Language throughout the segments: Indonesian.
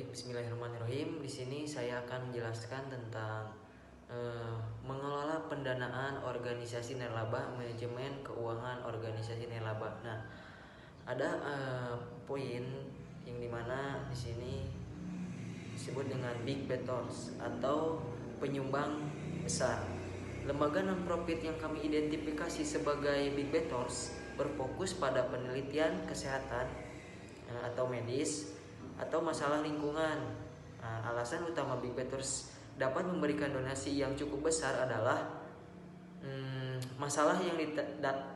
Bismillahirrahmanirrahim. Di sini saya akan menjelaskan tentang mengelola pendanaan organisasi nirlaba, manajemen keuangan organisasi nirlaba. Nah, ada poin yang dimana di sini disebut dengan big bettors atau penyumbang besar. Lembaga non-profit yang kami identifikasi sebagai big bettors berfokus pada penelitian kesehatan atau medis atau masalah lingkungan. Nah, alasan utama big bettors dapat memberikan donasi yang cukup besar adalah masalah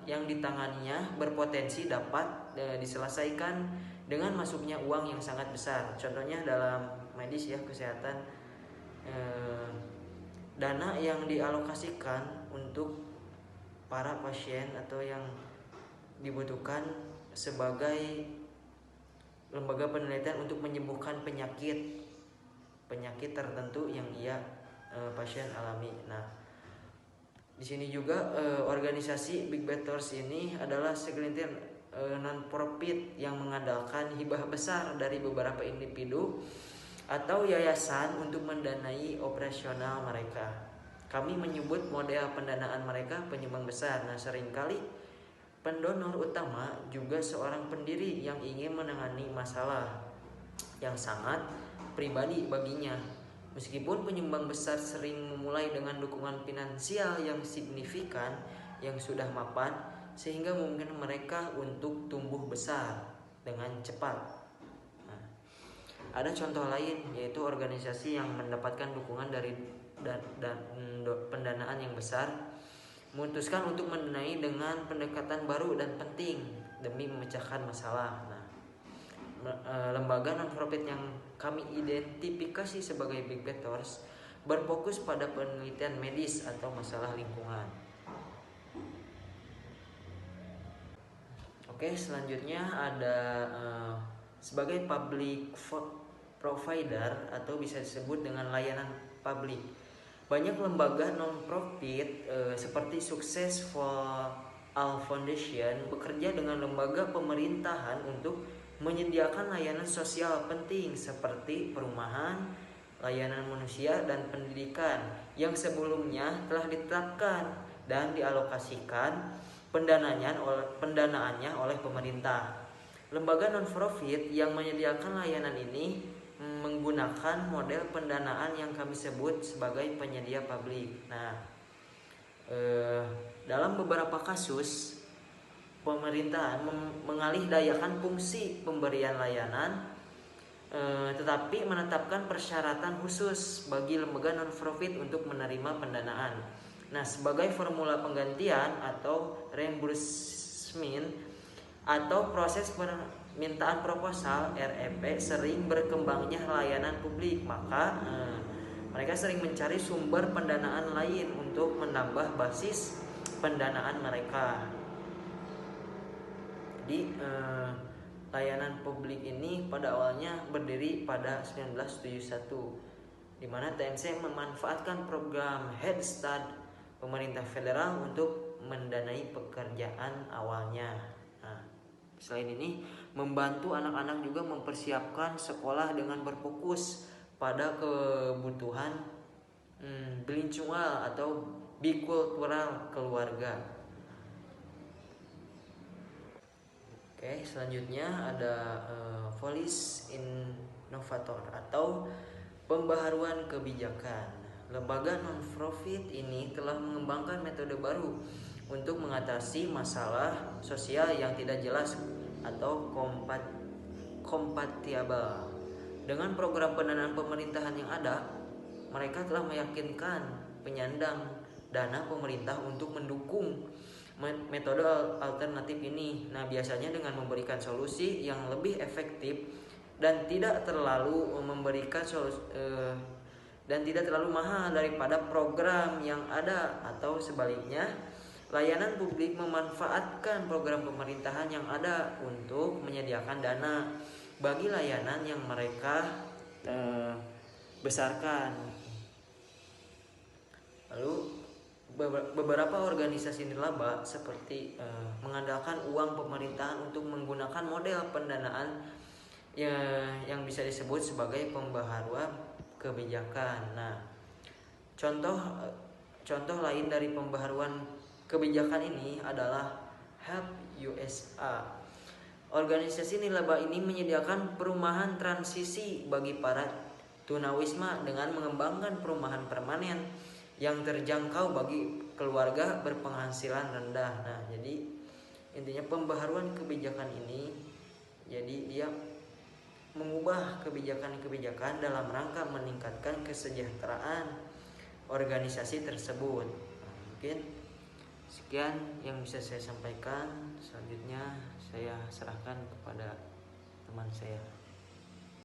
yang ditanganinya berpotensi dapat diselesaikan dengan masuknya uang yang sangat besar. Contohnya dalam medis ya, kesehatan, dana yang dialokasikan untuk para pasien atau yang dibutuhkan sebagai lembaga penelitian untuk menyembuhkan penyakit tertentu yang pasien alami. Nah, di sini juga organisasi big bettors ini adalah segelintir non-profit yang mengandalkan hibah besar dari beberapa individu atau yayasan untuk mendanai operasional mereka. Kami menyebut model pendanaan mereka penyumbang besar. Nah, seringkali pendonor utama juga seorang pendiri yang ingin menangani masalah yang sangat pribadi baginya. Meskipun penyumbang besar sering memulai dengan dukungan finansial yang signifikan yang sudah mapan, sehingga mungkin mereka untuk tumbuh besar dengan cepat. Nah, ada contoh lain yaitu organisasi yang mendapatkan dukungan dari pendanaan yang besar memutuskan untuk mendanai dengan pendekatan baru dan penting demi memecahkan masalah. Nah, lembaga non-profit yang kami identifikasi sebagai big bettors berfokus pada penelitian medis atau masalah lingkungan. Oke, selanjutnya ada sebagai public provider atau bisa disebut dengan layanan publik. Banyak lembaga non-profit seperti Successful Foundation bekerja dengan lembaga pemerintahan untuk menyediakan layanan sosial penting seperti perumahan, layanan manusia, dan pendidikan yang sebelumnya telah ditetapkan dan dialokasikan pendanaannya oleh pemerintah. Lembaga non-profit yang menyediakan layanan ini menggunakan model pendanaan yang kami sebut sebagai penyedia publik. Nah, dalam beberapa kasus pemerintahan mengalihdayakan fungsi pemberian layanan, tetapi menetapkan persyaratan khusus bagi lembaga non-profit untuk menerima pendanaan. Nah, sebagai formula penggantian atau reimbursement atau proses permintaan proposal REP sering berkembangnya layanan publik, maka mereka sering mencari sumber pendanaan lain untuk menambah basis pendanaan mereka. Jadi layanan publik ini pada awalnya berdiri pada 1971, di mana TNC memanfaatkan program Head Start pemerintah federal untuk mendanai pekerjaan awalnya. Nah, selain ini membantu anak-anak juga mempersiapkan sekolah dengan berfokus pada kebutuhan bilingual atau bikultural keluarga. Oke, selanjutnya ada Voice Innovator atau pembaharuan kebijakan. Lembaga non-profit ini telah mengembangkan metode baru untuk mengatasi masalah sosial yang tidak jelas atau kompatibel dengan program pendanaan pemerintahan yang ada. Mereka telah meyakinkan penyandang dana pemerintah untuk mendukung metode alternatif ini. Nah, biasanya dengan memberikan solusi yang lebih efektif dan tidak terlalu mahal daripada program yang ada, atau sebaliknya layanan publik memanfaatkan program pemerintahan yang ada untuk menyediakan dana bagi layanan yang mereka besarkan. Lalu beberapa organisasi nirlaba seperti mengandalkan uang pemerintahan untuk menggunakan model pendanaan ya yang bisa disebut sebagai pembaharuan kebijakan. Nah, contoh lain dari pembaharuan kebijakan ini adalah Help USA. Organisasi nirlaba ini menyediakan perumahan transisi bagi para tunawisma dengan mengembangkan perumahan permanen yang terjangkau bagi keluarga berpenghasilan rendah. Nah, jadi intinya pembaharuan kebijakan ini jadi dia mengubah kebijakan-kebijakan dalam rangka meningkatkan kesejahteraan organisasi tersebut. Nah, mungkin sekian yang bisa saya sampaikan. Selanjutnya saya serahkan kepada teman saya.